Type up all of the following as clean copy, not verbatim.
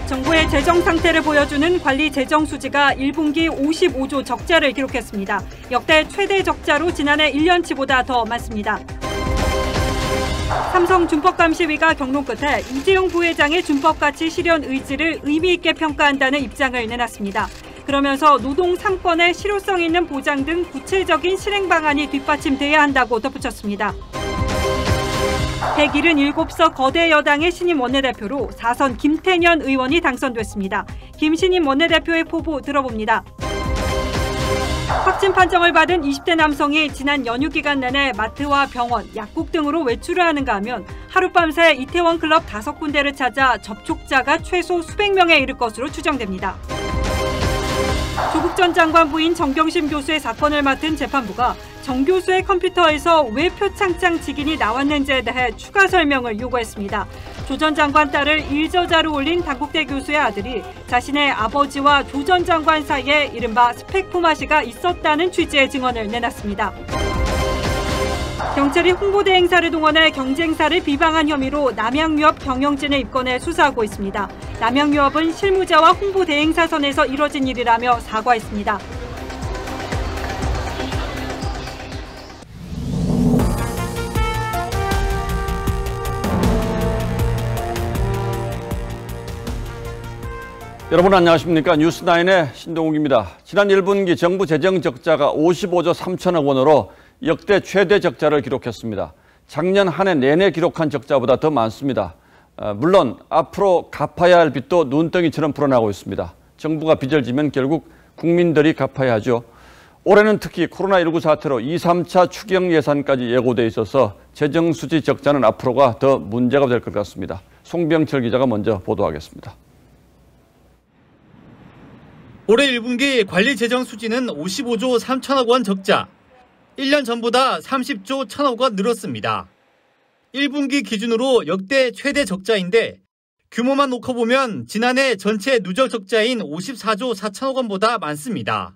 정부의 재정 상태를 보여주는 관리 재정 수지가 1분기 55조 적자를 기록했습니다. 역대 최대 적자로 지난해 1년치보다 더 많습니다. 삼성 준법감시위가 경론 끝에 이재용 부회장의 준법가치 실현 의지를 의미 있게 평가한다는 입장을 내놨습니다. 그러면서 노동 3권의 실효성 있는 보장 등 구체적인 실행 방안이 뒷받침돼야 한다고 덧붙였습니다. 177석 거대 여당의 신임 원내대표로 4선 김태년 의원이 당선됐습니다. 김 신임 원내대표의 포부 들어봅니다. 확진 판정을 받은 20대 남성이 지난 연휴 기간 내내 마트와 병원, 약국 등으로 외출을 하는가 하면 하룻밤새 이태원 클럽 5군데를 찾아 접촉자가 최소 수백 명에 이를 것으로 추정됩니다. 조국 전 장관 부인 정경심 교수의 사건을 맡은 재판부가 정 교수의 컴퓨터에서 왜 표창장 직인이 나왔는지에 대해 추가 설명을 요구했습니다. 조 전 장관 딸을 일저자로 올린 단국대 교수의 아들이 자신의 아버지와 조 전 장관 사이에 이른바 스펙포마시가 있었다는 취지의 증언을 내놨습니다. 경찰이 홍보대 행사를 동원해 경쟁사를 비방한 혐의로 남양유업 경영진을 입건해 수사하고 있습니다. 남양유업은 실무자와 홍보대 행사선에서 이뤄진 일이라며 사과했습니다. 여러분 안녕하십니까? 뉴스9의 신동욱입니다. 지난 1분기 정부 재정 적자가 55조 3천억 원으로 역대 최대 적자를 기록했습니다. 작년 한 해 내내 기록한 적자보다 더 많습니다. 물론 앞으로 갚아야 할 빚도 눈덩이처럼 불어나고 있습니다. 정부가 빚을 지면 결국 국민들이 갚아야 하죠. 올해는 특히 코로나19 사태로 2, 3차 추경 예산까지 예고돼 있어서 재정 수지 적자는 앞으로가 더 문제가 될 것 같습니다. 송병철 기자가 먼저 보도하겠습니다. 올해 1분기 관리 재정 수지는 55조 3천억 원 적자, 1년 전보다 30조 1천억 원 늘었습니다. 1분기 기준으로 역대 최대 적자인데 규모만 놓고 보면 지난해 전체 누적 적자인 54조 4천억 원보다 많습니다.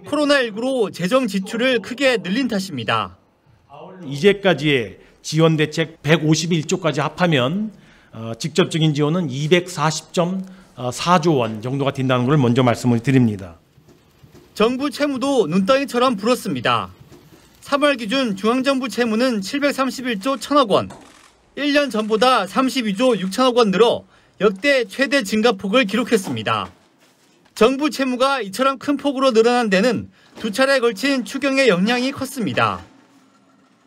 코로나19로 재정 지출을 크게 늘린 탓입니다. 이제까지의 지원 대책 151조까지 합하면 직접적인 지원은 240.4조 원 정도가 된다는 걸 먼저 말씀을 드립니다. 정부 채무도 눈덩이처럼 불었습니다. 3월 기준 중앙정부 채무는 731조 1천억 원, 1년 전보다 32조 6천억 원 늘어 역대 최대 증가폭을 기록했습니다. 정부 채무가 이처럼 큰 폭으로 늘어난 데는 두 차례에 걸친 추경의 영향이 컸습니다.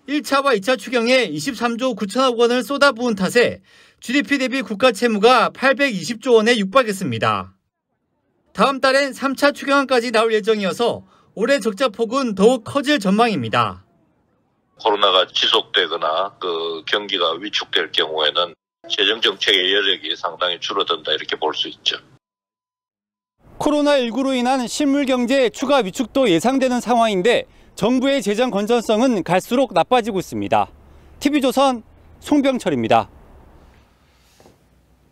1차와 2차 추경에 23조 9천억 원을 쏟아부은 탓에 GDP 대비 국가 채무가 820조 원에 육박했습니다. 다음 달엔 3차 추경안까지 나올 예정이어서 올해 적자폭은 더욱 커질 전망입니다. 코로나가 지속되거나 경기가 위축될 경우에는 재정정책의 여력이 상당히 줄어든다 이렇게 볼 수 있죠. 코로나19로 인한 실물경제 추가 위축도 예상되는 상황인데 정부의 재정 건전성은 갈수록 나빠지고 있습니다. TV조선 송병철입니다.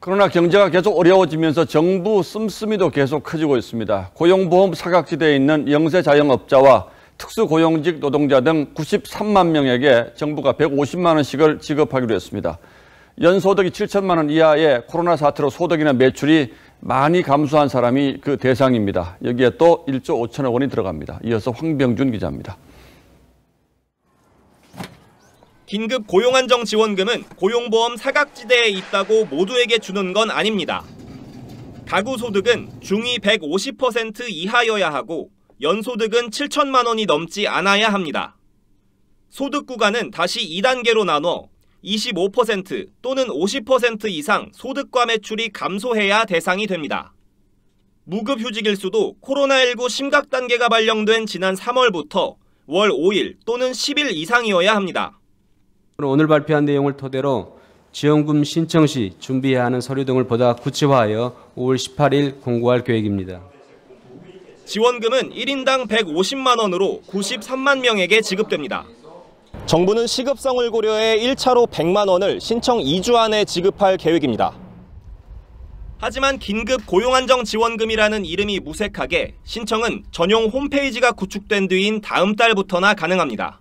그러나 경제가 계속 어려워지면서 정부 씀씀이도 계속 커지고 있습니다. 고용보험 사각지대에 있는 영세 자영업자와 특수고용직 노동자 등 93만 명에게 정부가 150만 원씩을 지급하기로 했습니다. 연소득이 7천만 원 이하의 코로나 사태로 소득이나 매출이 많이 감소한 사람이 그 대상입니다. 여기에 또 1조 5천억 원이 들어갑니다. 이어서 황병준 기자입니다. 긴급 고용안정지원금은 고용보험 사각지대에 있다고 모두에게 주는 건 아닙니다. 가구 소득은 중위 150% 이하여야 하고 연소득은 7천만 원이 넘지 않아야 합니다. 소득 구간은 다시 2단계로 나눠 25% 또는 50% 이상 소득과 매출이 감소해야 대상이 됩니다. 무급휴직일수도 코로나19 심각 단계가 발령된 지난 3월부터 월 5일 또는 10일 이상이어야 합니다. 오늘 발표한 내용을 토대로 지원금 신청 시 준비해야 하는 서류 등을 보다 구체화하여 5월 18일 공고할 계획입니다. 지원금은 1인당 150만 원으로 93만 명에게 지급됩니다. 정부는 시급성을 고려해 1차로 100만 원을 신청 2주 안에 지급할 계획입니다. 하지만 긴급 고용안정지원금이라는 이름이 무색하게 신청은 전용 홈페이지가 구축된 뒤인 다음 달부터나 가능합니다.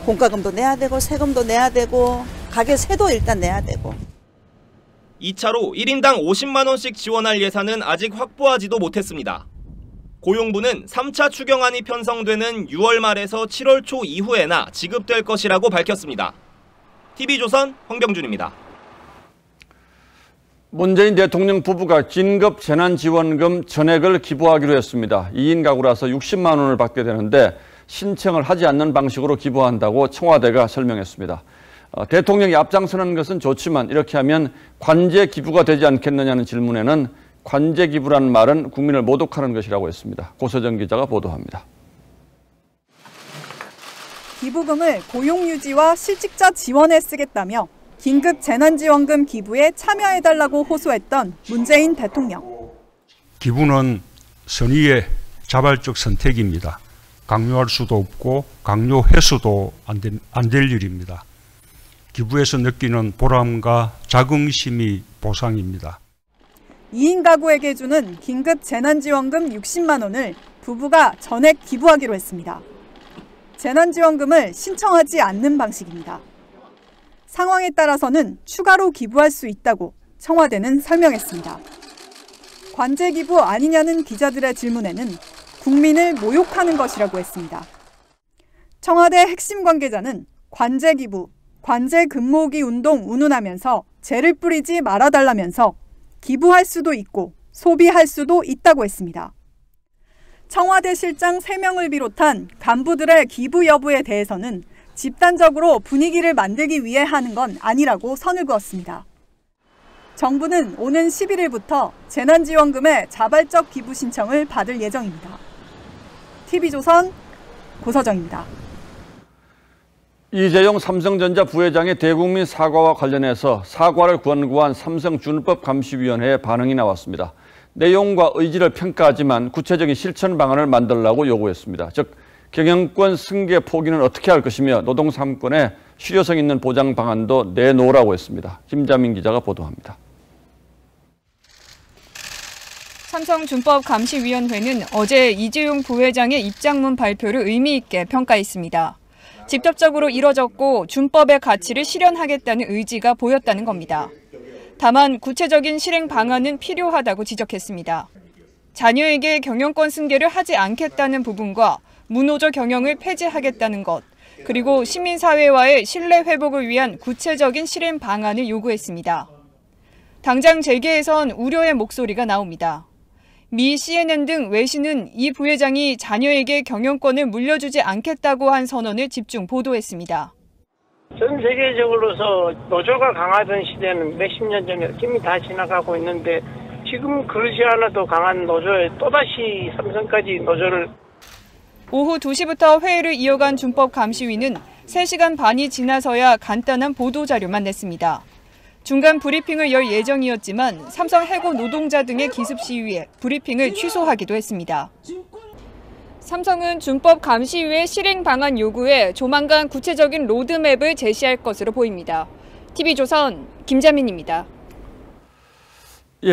공과금도 내야 되고 세금도 내야 되고 가게세도 일단 내야 되고. 2차로 1인당 50만 원씩 지원할 예산은 아직 확보하지도 못했습니다. 고용부는 3차 추경안이 편성되는 6월 말에서 7월 초 이후에나 지급될 것이라고 밝혔습니다. TV조선 황병준입니다. 문재인 대통령 부부가 긴급 재난지원금 전액을 기부하기로 했습니다. 2인 가구라서 60만 원을 받게 되는데 신청을 하지 않는 방식으로 기부한다고 청와대가 설명했습니다. 대통령이 앞장서는 것은 좋지만 이렇게 하면 관제 기부가 되지 않겠느냐는 질문에는 관제 기부라는 말은 국민을 모독하는 것이라고 했습니다. 고서정 기자가 보도합니다. 기부금을 고용유지와 실직자 지원에 쓰겠다며 긴급 재난지원금 기부에 참여해달라고 호소했던 문재인 대통령. 기부는 선의의 자발적 선택입니다. 강요할 수도 없고 강요해서도 안 될 일입니다. 기부에서 느끼는 보람과 자긍심이 보상입니다. 2인 가구에게 주는 긴급 재난지원금 60만 원을 부부가 전액 기부하기로 했습니다. 재난지원금을 신청하지 않는 방식입니다. 상황에 따라서는 추가로 기부할 수 있다고 청와대는 설명했습니다. 관제 기부 아니냐는 기자들의 질문에는 국민을 모욕하는 것이라고 했습니다. 청와대 핵심 관계자는 관제 기부, 관제 금모으기 운동 운운하면서 재를 뿌리지 말아달라면서 기부할 수도 있고 소비할 수도 있다고 했습니다. 청와대 실장 3명을 비롯한 간부들의 기부 여부에 대해서는 집단적으로 분위기를 만들기 위해 하는 건 아니라고 선을 그었습니다. 정부는 오는 11일부터 재난지원금의 자발적 기부 신청을 받을 예정입니다. TV조선 고서정입니다. 이재용 삼성전자 부회장의 대국민 사과와 관련해서 사과를 권고한 삼성준법감시위원회의 반응이 나왔습니다. 내용과 의지를 평가하지만 구체적인 실천 방안을 만들라고 요구했습니다. 즉 경영권 승계 포기는 어떻게 할 것이며 노동 3권의 실효성 있는 보장 방안도 내놓으라고 했습니다. 김자민 기자가 보도합니다. 삼성준법감시위원회는 어제 이재용 부회장의 입장문 발표를 의미 있게 평가했습니다. 직접적으로 이뤄졌고 준법의 가치를 실현하겠다는 의지가 보였다는 겁니다. 다만 구체적인 실행 방안은 필요하다고 지적했습니다. 자녀에게 경영권 승계를 하지 않겠다는 부분과 무노조 경영을 폐지하겠다는 것, 그리고 시민사회와의 신뢰 회복을 위한 구체적인 실행 방안을 요구했습니다. 당장 재계에선 우려의 목소리가 나옵니다. 미 CNN 등 외신은 이 부회장이 자녀에게 경영권을 물려주지 않겠다고 한 선언을 집중 보도했습니다. 전 세계적으로서 노조가 강하던 시대는 몇십 년 전에 이미 다 지나가고 있는데 지금 그러지 않아도 강한 노조에 또다시 삼성까지 노조를. 오후 2시부터 회의를 이어간 준법감시위는 3시간 반이 지나서야 간단한 보도자료만 냈습니다. 중간 브리핑을 열 예정이었지만 삼성 해고 노동자 등의 기습 시위에 브리핑을 취소하기도 했습니다. 삼성은 준법감시위의 실행 방안 요구에 조만간 구체적인 로드맵을 제시할 것으로 보입니다. TV조선 김자민입니다.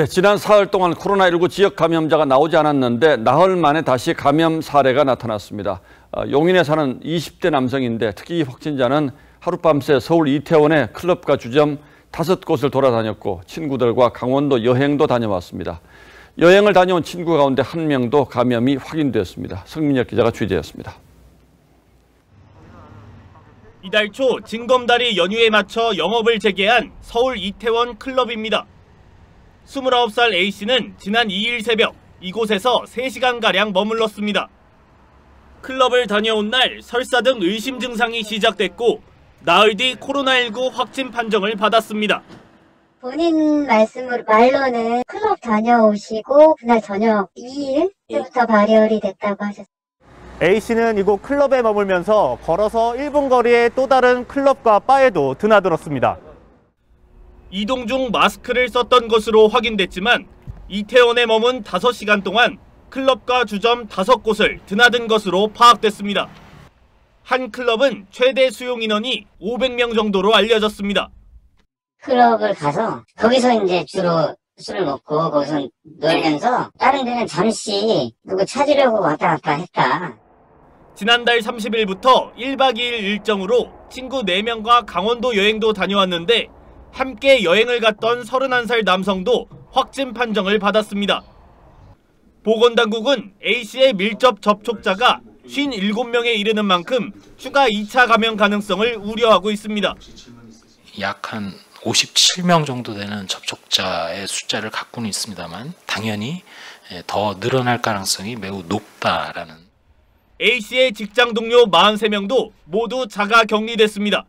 지난 사흘 동안 코로나19 지역 감염자가 나오지 않았는데 나흘 만에 다시 감염 사례가 나타났습니다. 용인에 사는 20대 남성인데 특히 확진자는 하룻밤새 서울 이태원의 클럽과 주점 5곳을 돌아다녔고 친구들과 강원도 여행도 다녀왔습니다. 여행을 다녀온 친구 가운데 1명도 감염이 확인됐습니다. 성민혁 기자가 취재했습니다. 이달 초 징검다리 연휴에 맞춰 영업을 재개한 서울 이태원 클럽입니다. 29살 A씨는 지난 2일 새벽 이곳에서 3시간가량 머물렀습니다. 클럽을 다녀온 날 설사 등 의심 증상이 시작됐고 나흘 뒤 코로나19 확진 판정을 받았습니다. 본인 말로는 클럽 다녀오시고 그날 저녁 2일부터 발열이 됐다고 하셨어요. A씨는 이곳 클럽에 머물면서 걸어서 1분 거리의 또 다른 클럽과 바에도 드나들었습니다. 이동 중 마스크를 썼던 것으로 확인됐지만 이태원에 머문 5시간 동안 클럽과 주점 5곳을 드나든 것으로 파악됐습니다. 한 클럽은 최대 수용 인원이 500명 정도로 알려졌습니다. 클럽을 가서 거기서 이제 주로 술을 먹고 거기서 놀면서 다른 데는 잠시 누구 찾으려고 왔다 갔다 했다. 지난달 30일부터 1박 2일 일정으로 친구 4명과 강원도 여행도 다녀왔는데 함께 여행을 갔던 31살 남성도 확진 판정을 받았습니다. 보건당국은 A씨의 밀접 접촉자가 57명에 이르는 만큼 추가 2차 감염 가능성을 우려하고 있습니다. 약 한 57명 정도 되는 접촉자의 숫자를 갖고는 있습니다만 당연히 더 늘어날 가능성이 매우 높다라는. A씨의 직장 동료 43명도 모두 자가 격리됐습니다.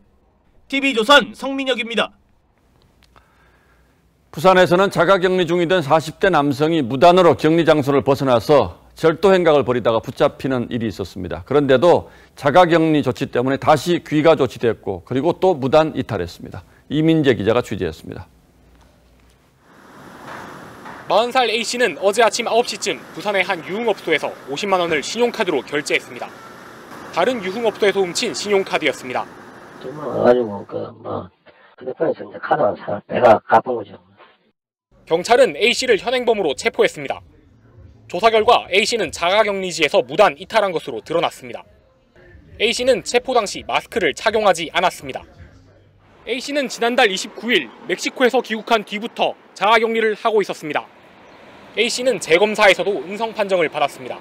TV조선 성민혁입니다. 부산에서는 자가격리 중이던 40대 남성이 무단으로 격리 장소를 벗어나서 절도 행각을 벌이다가 붙잡히는 일이 있었습니다. 그런데도 자가격리 조치 때문에 다시 귀가 조치됐고 그리고 또 무단 이탈했습니다. 이민재 기자가 취재했습니다. 40살 A씨는 어제 아침 9시쯤 부산의 한 유흥업소에서 50만 원을 신용카드로 결제했습니다. 다른 유흥업소에서 훔친 신용카드였습니다. 와가지고 휴대폰에서 이제 카드만 내가 갚은 거죠. 경찰은 A씨를 현행범으로 체포했습니다. 조사 결과 A씨는 자가격리지에서 무단 이탈한 것으로 드러났습니다. A씨는 체포 당시 마스크를 착용하지 않았습니다. A씨는 지난달 29일 멕시코에서 귀국한 뒤부터 자가격리를 하고 있었습니다. A씨는 재검사에서도 음성 판정을 받았습니다.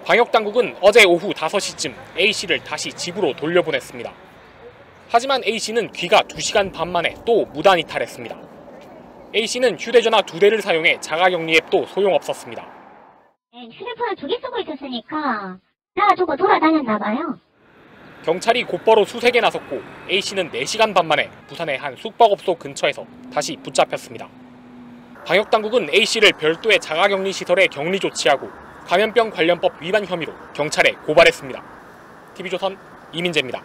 방역당국은 어제 오후 5시쯤 A씨를 다시 집으로 돌려보냈습니다. 하지만 A씨는 귀가 2시간 반 만에 또 무단 이탈했습니다. A씨는 휴대전화 2대를 사용해 자가격리 앱도 소용없었습니다. 휴대폰을 2개 쓰고 있었으니까 놔두고 돌아다녔나 봐요. 경찰이 곧바로 수색에 나섰고 A씨는 4시간 반 만에 부산의 한 숙박업소 근처에서 다시 붙잡혔습니다. 방역당국은 A씨를 별도의 자가격리 시설에 격리 조치하고 감염병 관련법 위반 혐의로 경찰에 고발했습니다. TV조선 이민재입니다.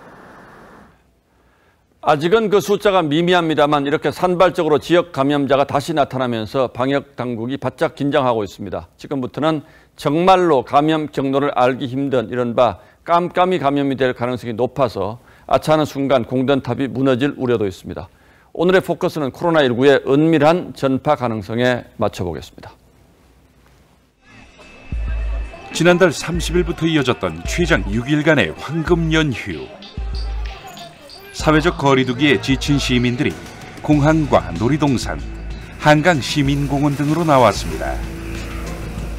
아직은 그 숫자가 미미합니다만 이렇게 산발적으로 지역 감염자가 다시 나타나면서 방역당국이 바짝 긴장하고 있습니다. 지금부터는 정말로 감염 경로를 알기 힘든 이른바 깜깜이 감염이 될 가능성이 높아서 아차하는 순간 공든탑이 무너질 우려도 있습니다. 오늘의 포커스는 코로나19의 은밀한 전파 가능성에 맞춰보겠습니다. 지난달 30일부터 이어졌던 최장 6일간의 황금 연휴. 사회적 거리두기에 지친 시민들이 공항과 놀이동산, 한강 시민공원 등으로 나왔습니다.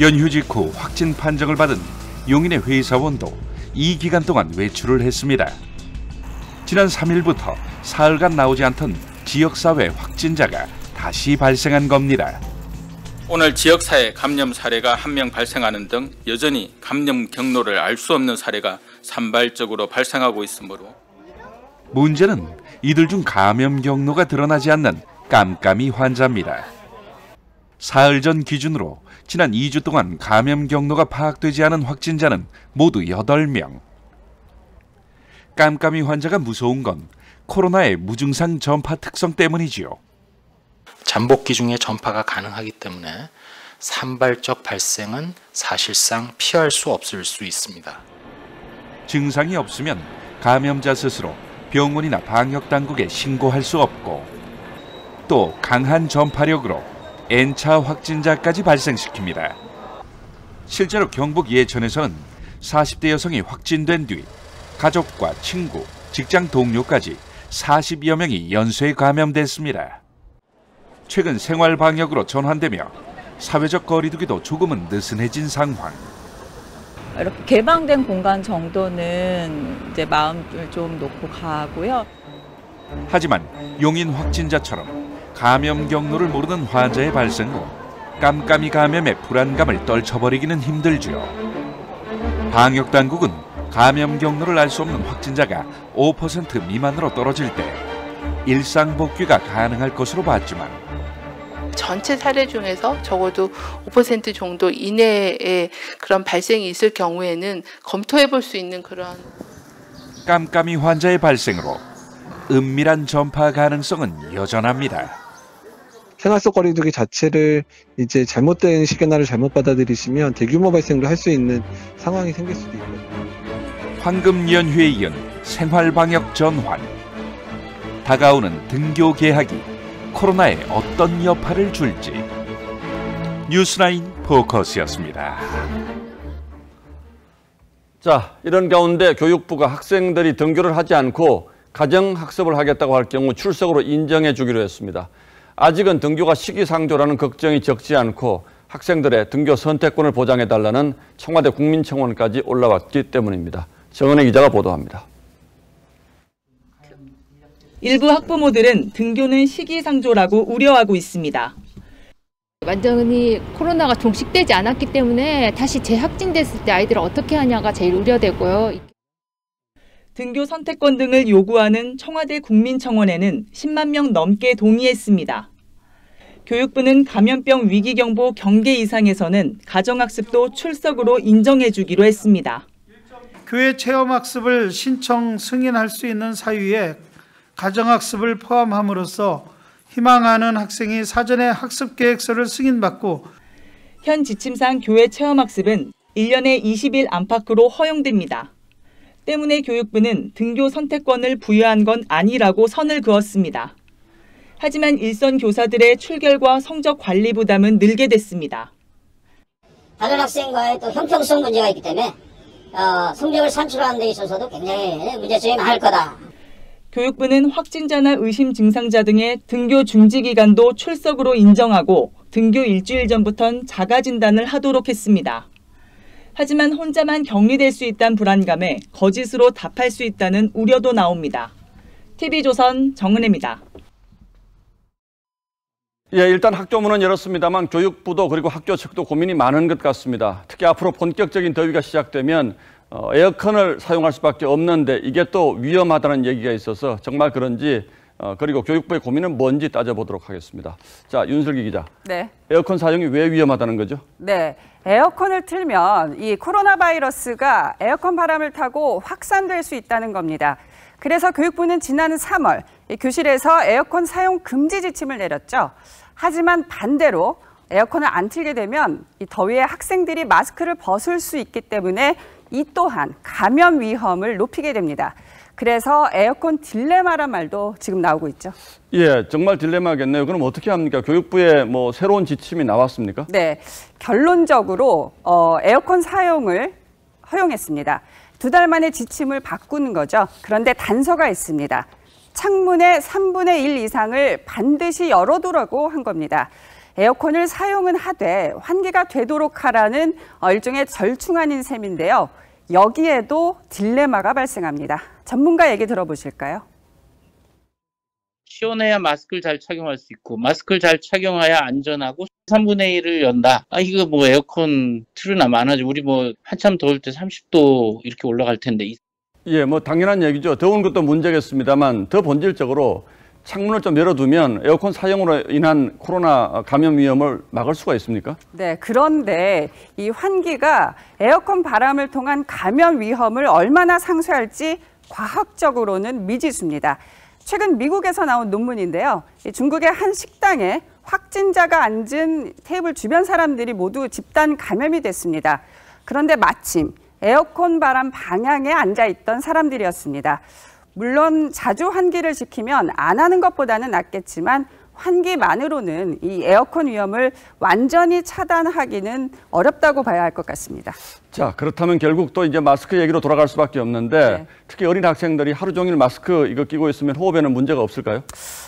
연휴 직후 확진 판정을 받은 용인의 회사원도 이 기간 동안 외출을 했습니다. 지난 3일부터 사흘간 나오지 않던 지역사회 확진자가 다시 발생한 겁니다. 오늘 지역사회 감염 사례가 1명 발생하는 등 여전히 감염 경로를 알 수 없는 사례가 산발적으로 발생하고 있으므로 문제는 이들 중 감염 경로가 드러나지 않는 깜깜이 환자입니다. 사흘 전 기준으로 지난 2주 동안 감염 경로가 파악되지 않은 확진자는 모두 8명. 깜깜이 환자가 무서운 건 코로나의 무증상 전파 특성 때문이지요. 잠복기 중에 전파가 가능하기 때문에 산발적 발생은 사실상 피할 수 없을 수 있습니다. 증상이 없으면 감염자 스스로 병원이나 방역당국에 신고할 수 없고 또 강한 전파력으로 N차 확진자까지 발생시킵니다. 실제로 경북 예천에서는 40대 여성이 확진된 뒤 가족과 친구, 직장 동료까지 40여 명이 연쇄 감염됐습니다. 최근 생활 방역으로 전환되며 사회적 거리두기도 조금은 느슨해진 상황. 이렇게 개방된 공간 정도는 이제 마음을 좀 놓고 가고요. 하지만 용인 확진자처럼 감염 경로를 모르는 환자의 발생 후 깜깜이 감염의 불안감을 떨쳐버리기는 힘들지요. 방역당국은 감염 경로를 알 수 없는 확진자가 5% 미만으로 떨어질 때 일상 복귀가 가능할 것으로 봤지만 전체 사례 중에서 적어도 5% 정도 이내에 그런 발생이 있을 경우에는 검토해 볼 수 있는 그런 깜깜이 환자의 발생으로 은밀한 전파 가능성은 여전합니다. 생활 속 거리두기 자체를 이제 잘못된 시그널을 잘못 받아들이시면 대규모 발생도 할 수 있는 상황이 생길 수도 있거든요. 황금 연휴에 이은 생활 방역 전환. 다가오는 등교 개학이 코로나에 어떤 여파를 줄지. 뉴스라인 포커스였습니다. 자, 이런 가운데 교육부가 학생들이 등교를 하지 않고 가정학습을 하겠다고 할 경우 출석으로 인정해 주기로 했습니다. 아직은 등교가 시기상조라는 걱정이 적지 않고 학생들의 등교 선택권을 보장해달라는 청와대 국민청원까지 올라왔기 때문입니다. 정은혜 기자가 보도합니다. 일부 학부모들은 등교는 시기상조라고 우려하고 있습니다. 완전히 코로나가 종식되지 않았기 때문에 다시 재확진됐을 때 아이들을 어떻게 하냐가 제일 우려되고요. 등교 선택권 등을 요구하는 청와대 국민청원에는 10만 명 넘게 동의했습니다. 교육부는 감염병 위기경보 경계 이상에서는 가정학습도 출석으로 인정해주기로 했습니다. 교회 체험학습을 신청 승인할 수 있는 사유에 가정학습을 포함함으로써 희망하는 학생이 사전에 학습계획서를 승인받고 현 지침상 교회 체험학습은 1년에 20일 안팎으로 허용됩니다. 때문에 교육부는 등교 선택권을 부여한 건 아니라고 선을 그었습니다. 하지만 일선 교사들의 출결과 성적 관리 부담은 늘게 됐습니다. 다른 학생과의 또 형평성 문제가 있기 때문에 성적을 산출하는 데 있어서도 굉장히 문제점이 많을 거다. 교육부는 확진자나 의심 증상자 등의 등교 중지 기간도 출석으로 인정하고 등교 일주일 전부턴 자가 진단을 하도록 했습니다. 하지만 혼자만 격리될 수 있다는 불안감에 거짓으로 답할 수 있다는 우려도 나옵니다. TV조선 정은혜입니다. 예, 일단 학교문은 열었습니다만 교육부도 그리고 학교 측도 고민이 많은 것 같습니다. 특히 앞으로 본격적인 더위가 시작되면 에어컨을 사용할 수밖에 없는데 이게 또 위험하다는 얘기가 있어서 정말 그런지 그리고 교육부의 고민은 뭔지 따져보도록 하겠습니다. 자, 윤슬기 기자. 네. 에어컨 사용이 왜 위험하다는 거죠? 네. 에어컨을 틀면 이 코로나 바이러스가 에어컨 바람을 타고 확산될 수 있다는 겁니다. 그래서 교육부는 지난 3월 교실에서 에어컨 사용 금지 지침을 내렸죠. 하지만 반대로 에어컨을 안 틀게 되면 이 더위에 학생들이 마스크를 벗을 수 있기 때문에 이 또한 감염 위험을 높이게 됩니다. 그래서 에어컨 딜레마란 말도 지금 나오고 있죠. 예, 정말 딜레마겠네요. 그럼 어떻게 합니까? 교육부에 뭐 새로운 지침이 나왔습니까? 네, 결론적으로 에어컨 사용을 허용했습니다. 2달 만에 지침을 바꾸는 거죠. 그런데 단서가 있습니다. 창문의 3분의 1 이상을 반드시 열어두라고 한 겁니다. 에어컨을 사용은 하되 환기가 되도록 하라는 일종의 절충안인 셈인데요. 여기에도 딜레마가 발생합니다. 전문가 얘기 들어보실까요? 시원해야 마스크를 잘 착용할 수 있고 마스크를 잘 착용해야 안전하고 3분의 1을 연다. 이거 뭐 에어컨 틀으나 마나지. 우리 뭐 한참 더울 때 30도 이렇게 올라갈 텐데. 예, 뭐 당연한 얘기죠. 더운 것도 문제겠습니다만 더 본질적으로 창문을 좀 열어두면 에어컨 사용으로 인한 코로나 감염 위험을 막을 수가 있습니까? 네, 그런데 이 환기가 에어컨 바람을 통한 감염 위험을 얼마나 상쇄할지 과학적으로는 미지수입니다. 최근 미국에서 나온 논문인데요. 중국의 한 식당에 확진자가 앉은 테이블 주변 사람들이 모두 집단 감염이 됐습니다. 그런데 마침 에어컨 바람 방향에 앉아있던 사람들이었습니다. 물론 자주 환기를 지키면 안 하는 것보다는 낫겠지만 환기만으로는 이 에어컨 위험을 완전히 차단하기는 어렵다고 봐야 할 것 같습니다. 자, 그렇다면 결국 또 이제 마스크 얘기로 돌아갈 수밖에 없는데 네. 특히 어린 학생들이 하루 종일 마스크 이거 끼고 있으면 호흡에는 문제가 없을까요?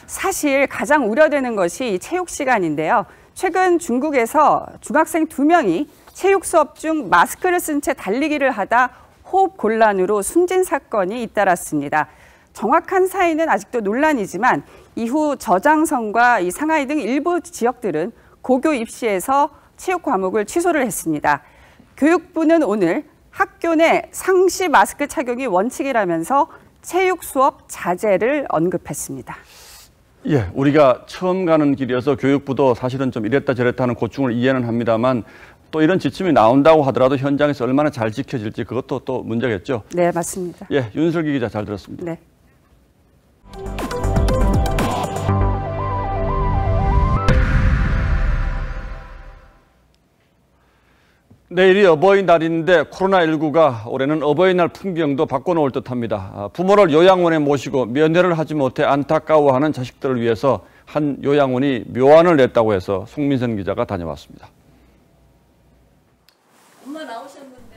사실 가장 우려되는 것이 체육 시간인데요. 최근 중국에서 중학생 2명이 체육 수업 중 마스크를 쓴 채 달리기를 하다 호흡 곤란으로 숨진 사건이 잇따랐습니다. 정확한 사인은 아직도 논란이지만 이후 저장성과 이 상하이 등 일부 지역들은 고교 입시에서 체육 과목을 취소를 했습니다. 교육부는 오늘 학교 내 상시 마스크 착용이 원칙이라면서 체육 수업 자제를 언급했습니다. 예, 우리가 처음 가는 길이어서 교육부도 사실은 좀 이랬다 저랬다 하는 고충을 이해는 합니다만 또 이런 지침이 나온다고 하더라도 현장에서 얼마나 잘 지켜질지 그것도 또 문제겠죠. 네, 맞습니다. 예, 윤슬기 기자 잘 들었습니다. 네. 내일이 어버이날인데 코로나19가 올해는 어버이날 풍경도 바꿔놓을 듯합니다. 부모를 요양원에 모시고 면회를 하지 못해 안타까워하는 자식들을 위해서 한 요양원이 묘안을 냈다고 해서 송민선 기자가 다녀왔습니다.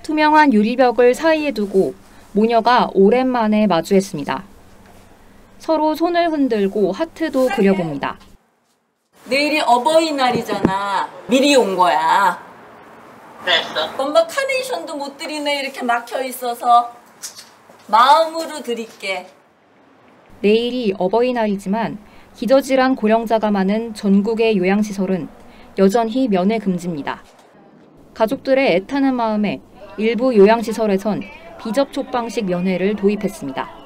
투명한 유리벽을 사이에 두고 모녀가 오랜만에 마주했습니다. 서로 손을 흔들고 하트도 그려봅니다. 내일이 어버이날이잖아. 미리 온 거야. 엄마 카네이션도 못 드리네. 이렇게 막혀 있어서 마음으로 드릴게. 내일이 어버이날이지만 기저질환 고령자가 많은 전국의 요양시설은 여전히 면회 금지입니다. 가족들의 애타는 마음에 일부 요양시설에선 비접촉 방식 면회를 도입했습니다.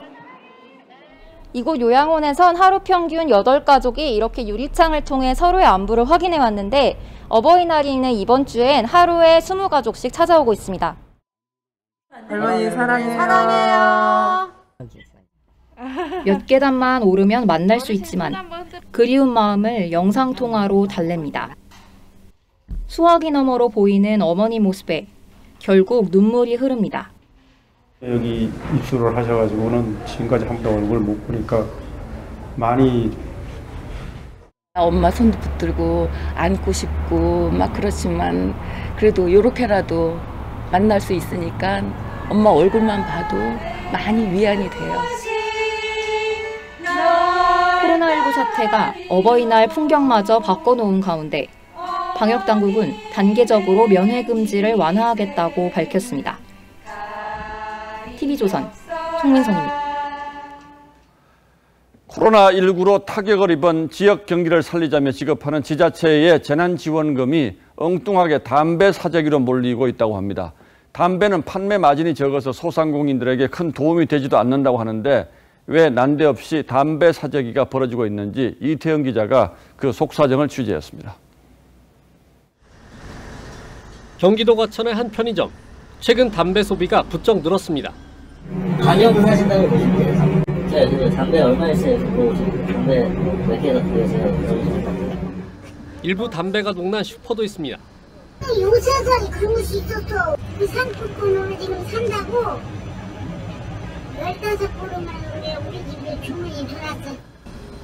이곳 요양원에선 하루 평균 8가족이 이렇게 유리창을 통해 서로의 안부를 확인해 왔는데 어버이날인 이번 주엔 하루에 20가족씩 찾아오고 있습니다. 할머니 사랑해요. 몇 계단만 오르면 만날 수 있지만 그리운 마음을 영상통화로 달랩니다. 수화기 너머로 보이는 어머니 모습에 결국 눈물이 흐릅니다. 여기 입수를 하셔가지고는 지금까지 한 번도 얼굴 못 보니까 많이 엄마 손도 붙들고 안고 싶고 막 그렇지만 그래도 요렇게라도 만날 수 있으니까 엄마 얼굴만 봐도 많이 위안이 돼요. 코로나19 사태가 어버이날 풍경마저 바꿔놓은 가운데 방역당국은 단계적으로 면회 금지를 완화하겠다고 밝혔습니다. TV조선 송민선입니다. 코로나19로 타격을 입은 지역 경기를 살리자며 지급하는 지자체의 재난지원금이 엉뚱하게 담배 사재기로 몰리고 있다고 합니다. 담배는 판매 마진이 적어서 소상공인들에게 큰 도움이 되지도 않는다고 하는데 왜 난데없이 담배 사재기가 벌어지고 있는지 이태영 기자가 그 속사정을 취재했습니다. 경기도 과천의 한 편의점. 최근 담배 소비가 부쩍 늘었습니다. 가격을 하신다고 보시면 돼요. 제가 담배 얼마였어요? 담배 몇 개가 들어있어요? 일부 담배가 녹난 슈퍼도 있습니다. 요새서 그런 것이 있어서 그 상품권을 지금 산다고 15%만 우리 집에 주문이 들어왔어요.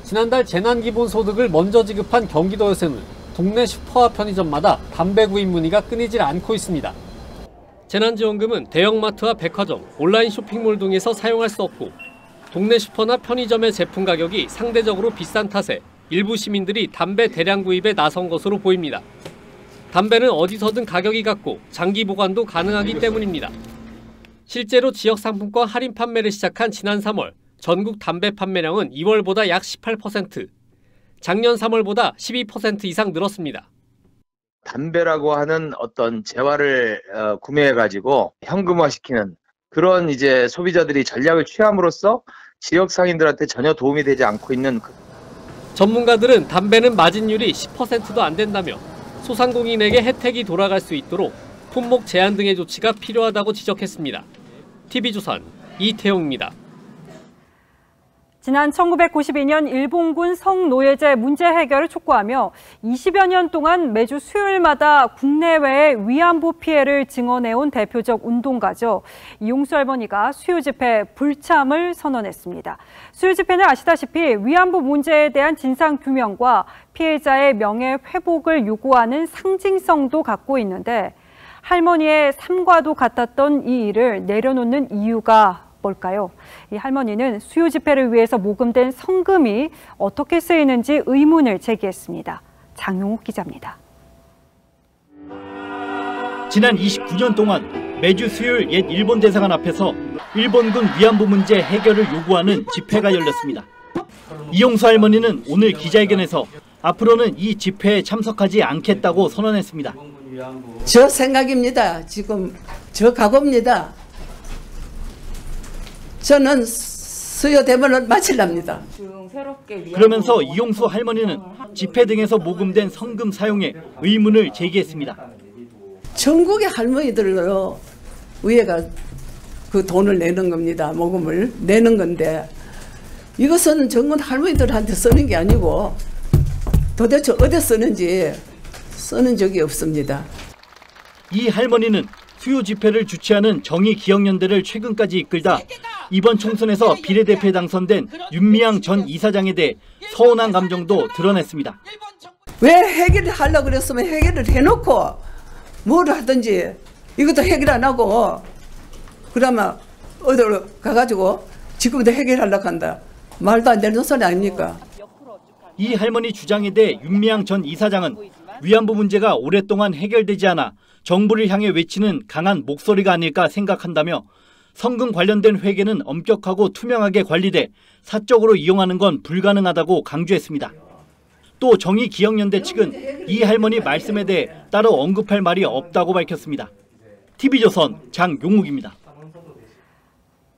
지난달 재난기본소득을 먼저 지급한 경기도에서는 동네 슈퍼와 편의점마다 담배 구입 문의가 끊이질 않고 있습니다. 재난지원금은 대형마트와 백화점, 온라인 쇼핑몰 등에서 사용할 수 없고 동네 슈퍼나 편의점의 제품 가격이 상대적으로 비싼 탓에 일부 시민들이 담배 대량 구입에 나선 것으로 보입니다. 담배는 어디서든 가격이 같고 장기 보관도 가능하기 때문입니다. 실제로 지역 상품권 할인 판매를 시작한 지난 3월 전국 담배 판매량은 2월보다 약 18%, 작년 3월보다 12% 이상 늘었습니다. 담배라고 하는 어떤 재화를 구매해가지고 현금화시키는 그런 이제 소비자들이 전략을 취함으로써 지역 상인들한테 전혀 도움이 되지 않고 있는. 전문가들은 담배는 마진율이 10%도 안 된다며 소상공인에게 혜택이 돌아갈 수 있도록 품목 제한 등의 조치가 필요하다고 지적했습니다. TV조선 이태용입니다. 지난 1992년 일본군 성노예제 문제 해결을 촉구하며 20여 년 동안 매주 수요일마다 국내외의 위안부 피해를 증언해온 대표적 운동가죠. 이용수 할머니가 수요 집회 불참을 선언했습니다. 수요 집회는 아시다시피 위안부 문제에 대한 진상 규명과 피해자의 명예 회복을 요구하는 상징성도 갖고 있는데 할머니의 삶과도 같았던 이 일을 내려놓는 이유가 뭘까요? 이 할머니는 수요 집회를 위해서 모금된 성금이 어떻게 쓰이는지 의문을 제기했습니다. 장용욱 기자입니다. 지난 29년 동안 매주 수요일 옛 일본 대사관 앞에서 일본군 위안부 문제 해결을 요구하는 집회가 열렸습니다. 이용수 할머니는 오늘 기자회견에서 앞으로는 이 집회에 참석하지 않겠다고 선언했습니다. 저 생각입니다. 지금 저 각오입니다. 저는 수요 대본을 마치랍니다. 그러면서 이용수 할머니는 집회 등에서 모금된 성금 사용에 의문을 제기했습니다. 전국의 할머니들로 위에가 그 돈을 내는 겁니다. 모금을 내는 건데 이것은 전국 할머니들한테 쓰는 게 아니고 도대체 어디 쓰는지 쓰는 적이 없습니다. 이 할머니는 수요 집회를 주최하는 정의기억연대를 최근까지 이끌다 이번 총선에서 비례대표에 당선된 윤미향 전 이사장에 대해 서운한 감정도 드러냈습니다. 왜 해결을 하려고 그랬으면 해결을 해놓고 뭘 하든지 이것도 해결 안 하고 그러면 어디로 가가지고 지금부터 해결하려고 한다. 말도 안 되는 소리 아닙니까? 이 할머니 주장에 대해 윤미향 전 이사장은 위안부 문제가 오랫동안 해결되지 않아 정부를 향해 외치는 강한 목소리가 아닐까 생각한다며 성금 관련된 회계는 엄격하고 투명하게 관리돼 사적으로 이용하는 건 불가능하다고 강조했습니다. 또 정의기억연대 측은 이 할머니 말씀에 대해 따로 언급할 말이 없다고 밝혔습니다. TV조선 장용욱입니다.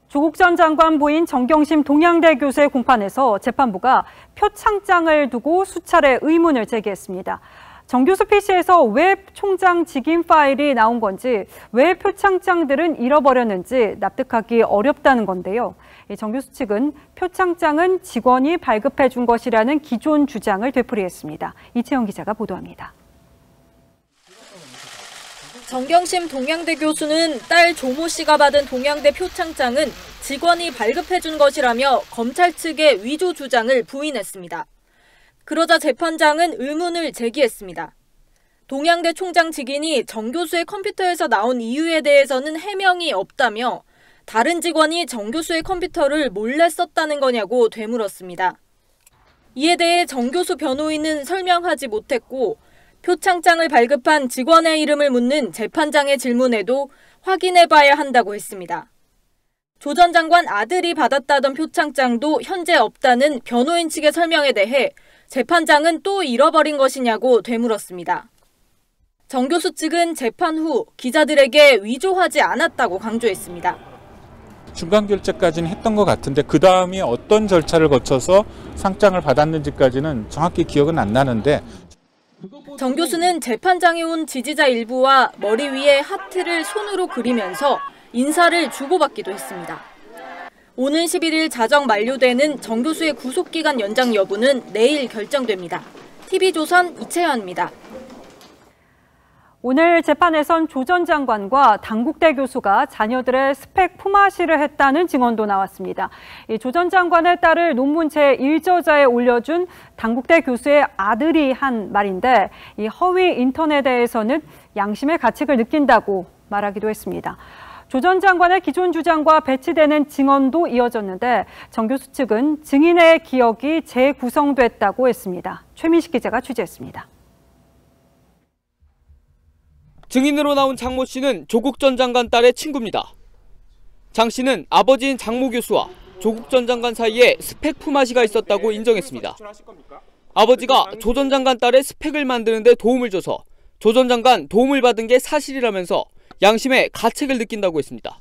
조국 전 장관 부인 정경심 동양대 교수의 공판에서 재판부가 표창장을 두고 수차례 의문을 제기했습니다. 정 교수 PC에서 왜 총장 직인 파일이 나온 건지, 왜 표창장들은 잃어버렸는지 납득하기 어렵다는 건데요. 정 교수 측은 표창장은 직원이 발급해 준 것이라는 기존 주장을 되풀이했습니다. 이채영 기자가 보도합니다. 정경심 동양대 교수는 딸 조모 씨가 받은 동양대 표창장은 직원이 발급해 준 것이라며 검찰 측의 위조 주장을 부인했습니다. 그러자 재판장은 의문을 제기했습니다. 동양대 총장 직인이 정 교수의 컴퓨터에서 나온 이유에 대해서는 해명이 없다며 다른 직원이 정 교수의 컴퓨터를 몰래 썼다는 거냐고 되물었습니다. 이에 대해 정 교수 변호인은 설명하지 못했고 표창장을 발급한 직원의 이름을 묻는 재판장의 질문에도 확인해봐야 한다고 했습니다. 조 전 장관 아들이 받았다던 표창장도 현재 없다는 변호인 측의 설명에 대해 재판장은 또 잃어버린 것이냐고 되물었습니다. 정 교수 측은 재판 후 기자들에게 위조하지 않았다고 강조했습니다. 중간 결제까지는 했던 것 같은데 그 다음에 어떤 절차를 거쳐서 상장을 받았는지까지는 정확히 기억은 안 나는데 정 교수는 재판장에 온 지지자 일부와 머리 위에 하트를 손으로 그리면서 인사를 주고받기도 했습니다. 오는 11일 자정 만료되는 정 교수의 구속기간 연장 여부는 내일 결정됩니다. TV조선 이채연입니다. 오늘 재판에선 조 전 장관과 당국대 교수가 자녀들의 스펙 품앗이를 했다는 증언도 나왔습니다. 조 전 장관의 딸을 논문 제1저자에 올려준 당국대 교수의 아들이 한 말인데 이 허위 인턴에 대해서는 양심의 가책을 느낀다고 말하기도 했습니다. 조 전 장관의 기존 주장과 배치되는 증언도 이어졌는데 정 교수 측은 증인의 기억이 재구성됐다고 했습니다. 최민식 기자가 취재했습니다. 증인으로 나온 장모 씨는 조국 전 장관 딸의 친구입니다. 장 씨는 아버지인 장모 교수와 조국 전 장관 사이에 스펙 품앗이가 있었다고 인정했습니다. 아버지가 조 전 장관 딸의 스펙을 만드는 데 도움을 줘서 조 전 장관 도움을 받은 게 사실이라면서 양심의 가책을 느낀다고 했습니다.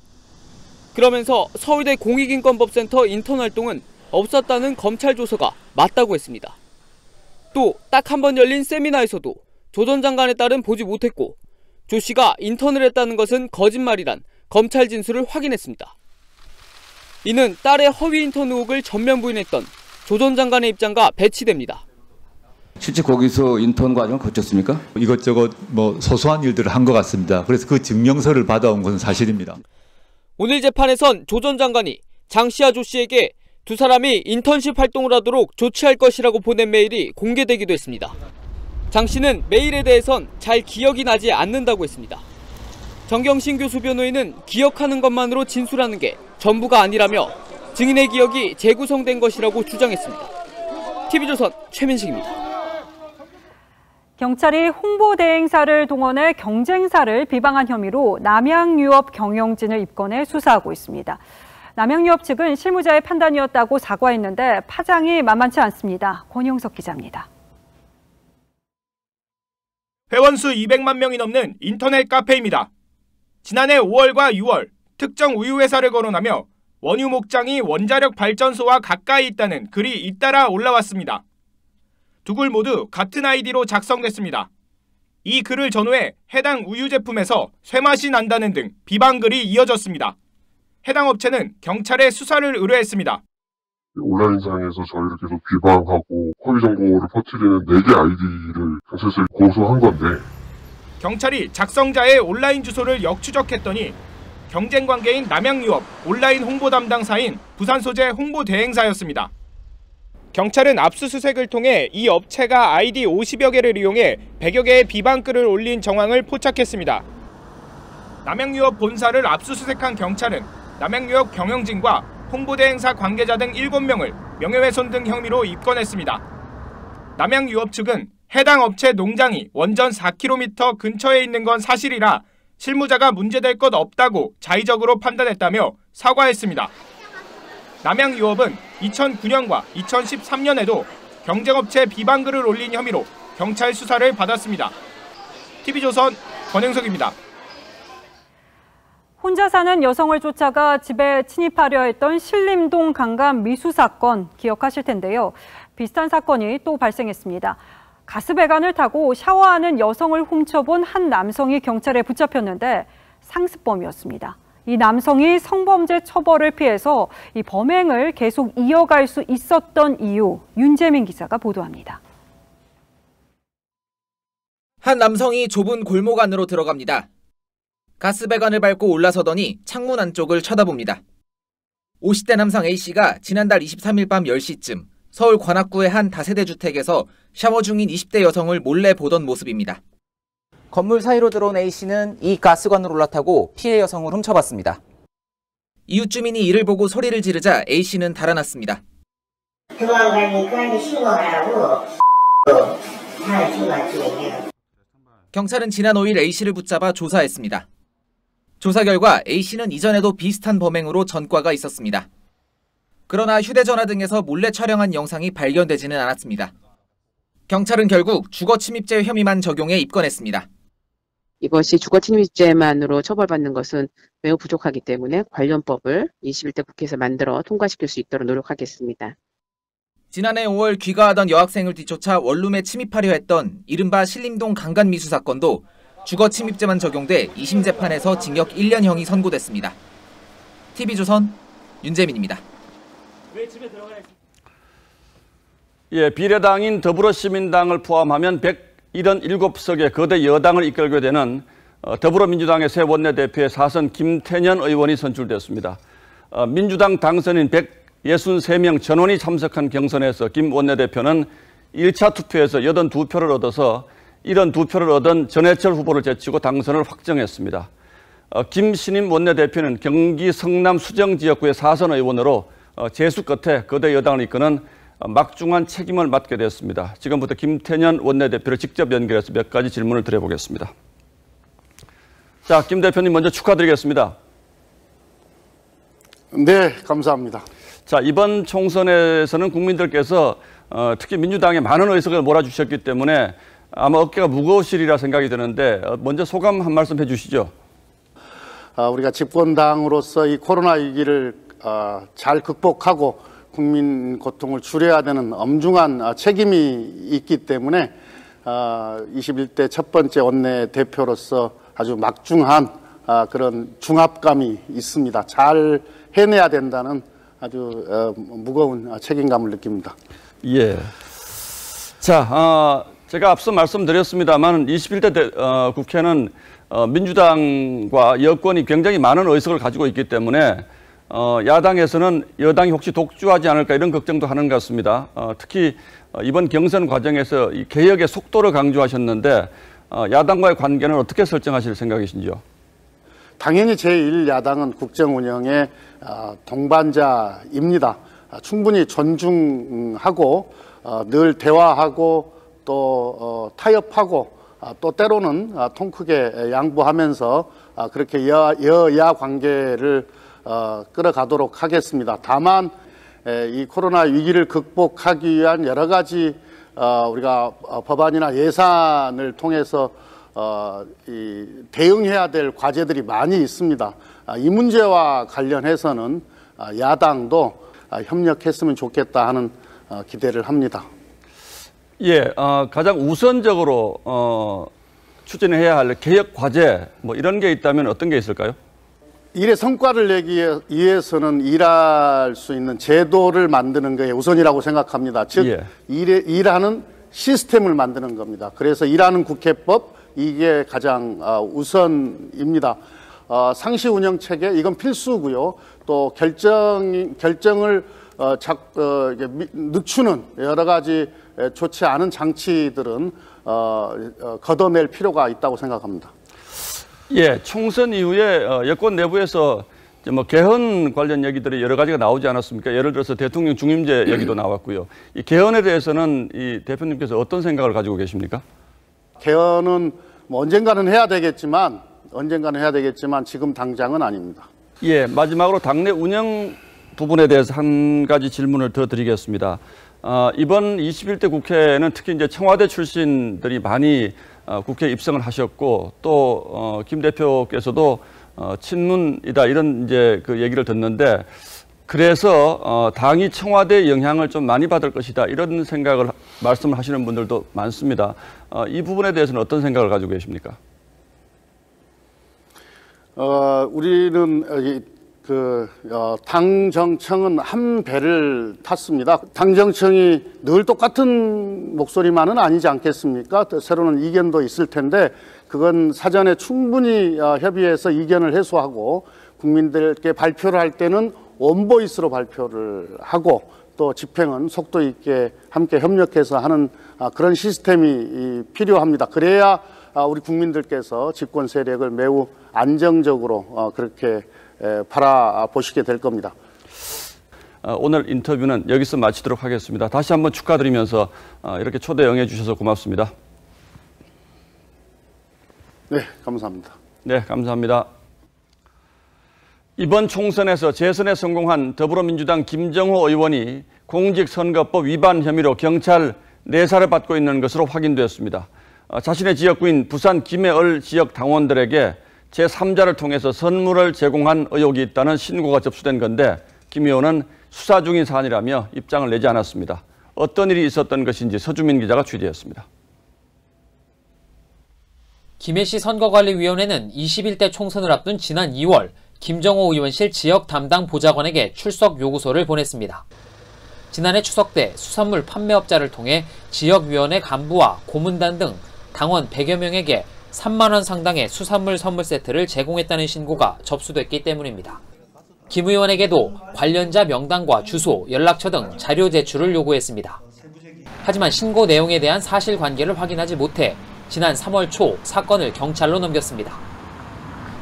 그러면서 서울대 공익인권법센터 인턴 활동은 없었다는 검찰 조서가 맞다고 했습니다. 또 딱 한 번 열린 세미나에서도 조 전 장관의 딸은 보지 못했고 조 씨가 인턴을 했다는 것은 거짓말이란 검찰 진술을 확인했습니다. 이는 딸의 허위 인턴 의혹을 전면 부인했던 조 전 장관의 입장과 배치됩니다. 실제 거기서 인턴 과정을 거쳤습니까? 이것저것 소소한 일들을 한 것 같습니다. 그래서 그 증명서를 받아온 것은 사실입니다. 오늘 재판에선 조 전 장관이 장 씨와 조 씨에게 두 사람이 인턴십 활동을 하도록 조치할 것이라고 보낸 메일이 공개되기도 했습니다. 장 씨는 메일에 대해선 잘 기억이 나지 않는다고 했습니다. 정경심 교수 변호인은 기억하는 것만으로 진술하는 게 전부가 아니라며 증인의 기억이 재구성된 것이라고 주장했습니다. TV조선 최민식입니다. 경찰이 홍보대행사를 동원해 경쟁사를 비방한 혐의로 남양유업 경영진을 입건해 수사하고 있습니다. 남양유업 측은 실무자의 판단이었다고 사과했는데 파장이 만만치 않습니다. 권영석 기자입니다. 회원수 200만 명이 넘는 인터넷 카페입니다. 지난해 5월과 6월 특정 우유회사를 거론하며 원유 목장이 원자력 발전소와 가까이 있다는 글이 잇따라 올라왔습니다. 두 글 모두 같은 아이디로 작성됐습니다. 이 글을 전후해 해당 우유 제품에서 쇠맛이 난다는 등 비방글이 이어졌습니다. 해당 업체는 경찰에 수사를 의뢰했습니다. 온라인상에서 저희를 계속 비방하고 허위 정보를 퍼뜨리는 4개 아이디를 경찰서에 고소한 건데 경찰이 작성자의 온라인 주소를 역추적했더니 경쟁 관계인 남양유업 온라인 홍보 담당사인 부산 소재 홍보 대행사였습니다. 경찰은 압수수색을 통해 이 업체가 아이디 50여 개를 이용해 100여 개의 비방글을 올린 정황을 포착했습니다. 남양유업 본사를 압수수색한 경찰은 남양유업 경영진과 홍보대행사 관계자 등 7명을 명예훼손 등 혐의로 입건했습니다. 남양유업 측은 해당 업체 농장이 원전 4km 근처에 있는 건 사실이라 실무자가 문제될 것 없다고 자의적으로 판단했다며 사과했습니다. 남양유업은 2009년과 2013년에도 경쟁업체 비방글을 올린 혐의로 경찰 수사를 받았습니다. TV조선 권행석입니다. 혼자 사는 여성을 쫓아가 집에 침입하려 했던 신림동 강간 미수 사건 기억하실 텐데요. 비슷한 사건이 또 발생했습니다. 가스배관을 타고 샤워하는 여성을 훔쳐본 한 남성이 경찰에 붙잡혔는데 상습범이었습니다. 이 남성이 성범죄 처벌을 피해서 이 범행을 계속 이어갈 수 있었던 이유, 윤재민 기자가 보도합니다. 한 남성이 좁은 골목 안으로 들어갑니다. 가스배관을 밟고 올라서더니 창문 안쪽을 쳐다봅니다. 50대 남성 A씨가 지난달 23일 밤 10시쯤 서울 관악구의 한 다세대 주택에서 샤워 중인 20대 여성을 몰래 보던 모습입니다. 건물 사이로 들어온 A씨는 이 가스관으로 올라타고 피해 여성을 훔쳐봤습니다. 이웃 주민이 이를 보고 소리를 지르자 A씨는 달아났습니다. 도망가니까 신고하라고 경찰은 지난 5일 A씨를 붙잡아 조사했습니다. 조사 결과 A씨는 이전에도 비슷한 범행으로 전과가 있었습니다. 그러나 휴대전화 등에서 몰래 촬영한 영상이 발견되지는 않았습니다. 경찰은 결국 주거침입죄 혐의만 적용해 입건했습니다. 이것이 주거침입죄만으로 처벌받는 것은 매우 부족하기 때문에 관련법을 21대 국회에서 만들어 통과시킬 수 있도록 노력하겠습니다. 지난해 5월 귀가하던 여학생을 뒤쫓아 원룸에 침입하려 했던 이른바 신림동 강간미수 사건도 주거침입죄만 적용돼 2심 재판에서 징역 1년형이 선고됐습니다. TV조선 윤재민입니다. 예, 비례당인 더불어시민당을 포함하면 177석의 거대 여당을 이끌게 되는 더불어민주당의 새 원내대표의 사선 김태년 의원이 선출됐습니다. 민주당 당선인 163명 전원이 참석한 경선에서 김 원내대표는 1차 투표에서 82표를 얻어서 72표를 얻은 전해철 후보를 제치고 당선을 확정했습니다. 김신임 원내대표는 경기 성남 수정지역구의 사선 의원으로 재수 끝에 거대 여당을 이끄는 막중한 책임을 맡게 됐습니다. 지금부터 김태년 원내대표를 직접 연결해서 몇 가지 질문을 드려보겠습니다. 자, 김 대표님 먼저 축하드리겠습니다. 네, 감사합니다. 자, 이번 총선에서는 국민들께서 특히 민주당에 많은 의석을 몰아주셨기 때문에 아마 어깨가 무거우시리라 생각이 드는데 먼저 소감 한 말씀 해주시죠. 우리가 집권당으로서 이 코로나 위기를 잘 극복하고 국민 고통을 줄여야 되는 엄중한 책임이 있기 때문에 21대 첫 번째 원내대표로서 아주 막중한 그런 중압감이 있습니다. 잘 해내야 된다는 아주 무거운 책임감을 느낍니다. 예. 자, 제가 앞서 말씀드렸습니다만 21대 국회는 민주당과 여권이 굉장히 많은 의석을 가지고 있기 때문에 야당에서는 여당이 혹시 독주하지 않을까 이런 걱정도 하는 것 같습니다. 특히 이번 경선 과정에서 이 개혁의 속도를 강조하셨는데 야당과의 관계는 어떻게 설정하실 생각이신지요? 당연히 제1야당은 국정 운영의 동반자입니다. 충분히 존중하고 늘 대화하고 또 타협하고 또 때로는 통 크게 양보하면서 그렇게 여야 관계를 끌어가도록 하겠습니다. 다만 이 코로나 위기를 극복하기 위한 여러 가지 우리가 법안이나 예산을 통해서 대응해야 될 과제들이 많이 있습니다. 이 문제와 관련해서는 야당도 협력했으면 좋겠다 하는 기대를 합니다. 예, 가장 우선적으로 추진해야 할 개혁 과제 뭐 이런 게 있다면 어떤 게 있을까요? 일의 성과를 내기 위해서는 일할 수 있는 제도를 만드는 게 우선이라고 생각합니다. 즉, 예. 일하는 시스템을 만드는 겁니다. 그래서 일하는 국회법, 이게 가장 우선입니다. 상시 운영 체계, 이건 필수고요. 또 결정을 늦추는 여러 가지 좋지 않은 장치들은 걷어낼 필요가 있다고 생각합니다. 예, 총선 이후에 여권 내부에서 뭐 개헌 관련 얘기들이 여러 가지가 나오지 않았습니까? 예를 들어서 대통령 중임제 얘기도 나왔고요. 이 개헌에 대해서는 이 대표님께서 어떤 생각을 가지고 계십니까? 개헌은 뭐 언젠가는 해야 되겠지만 지금 당장은 아닙니다. 예, 마지막으로 당내 운영 부분에 대해서 한 가지 질문을 더 드리겠습니다. 이번 21대 국회는 특히 이제 청와대 출신들이 많이 국회에 입성을 하셨고 또 김 대표께서도 친문이다 이런 이제 그 얘기를 듣는데 그래서 당이 청와대 영향을 좀 많이 받을 것이다 이런 생각을 말씀을 하시는 분들도 많습니다. 이 부분에 대해서는 어떤 생각을 가지고 계십니까? 우리는 당정청은 한 배를 탔습니다. 당정청이 늘 똑같은 목소리만은 아니지 않겠습니까? 새로운 이견도 있을 텐데 그건 사전에 충분히 협의해서 이견을 해소하고 국민들께 발표를 할 때는 원보이스로 발표를 하고 또 집행은 속도 있게 함께 협력해서 하는 그런 시스템이 필요합니다. 그래야 우리 국민들께서 집권 세력을 매우 안정적으로 그렇게 바라보시게 될 겁니다. 오늘 인터뷰는 여기서 마치도록 하겠습니다. 다시 한번 축하드리면서 이렇게 초대 응해 주셔서 고맙습니다. 네, 감사합니다. 네, 감사합니다. 이번 총선에서 재선에 성공한 더불어민주당 김정호 의원이 공직선거법 위반 혐의로 경찰 내사를 받고 있는 것으로 확인되었습니다. 자신의 지역구인 부산 김해을 지역 당원들에게 제3자를 통해서 선물을 제공한 의혹이 있다는 신고가 접수된 건데 김 의원은 수사 중인 사안이라며 입장을 내지 않았습니다. 어떤 일이 있었던 것인지 서주민 기자가 취재했습니다. 김해시 선거관리위원회는 21대 총선을 앞둔 지난 2월 김정호 의원실 지역 담당 보좌관에게 출석 요구서를 보냈습니다. 지난해 추석 때 수산물 판매업자를 통해 지역위원회 간부와 고문단 등 당원 100여 명에게 3만 원 상당의 수산물 선물 세트를 제공했다는 신고가 접수됐기 때문입니다. 김 의원에게도 관련자 명단과 주소, 연락처 등 자료 제출을 요구했습니다. 하지만 신고 내용에 대한 사실관계를 확인하지 못해 지난 3월 초 사건을 경찰로 넘겼습니다.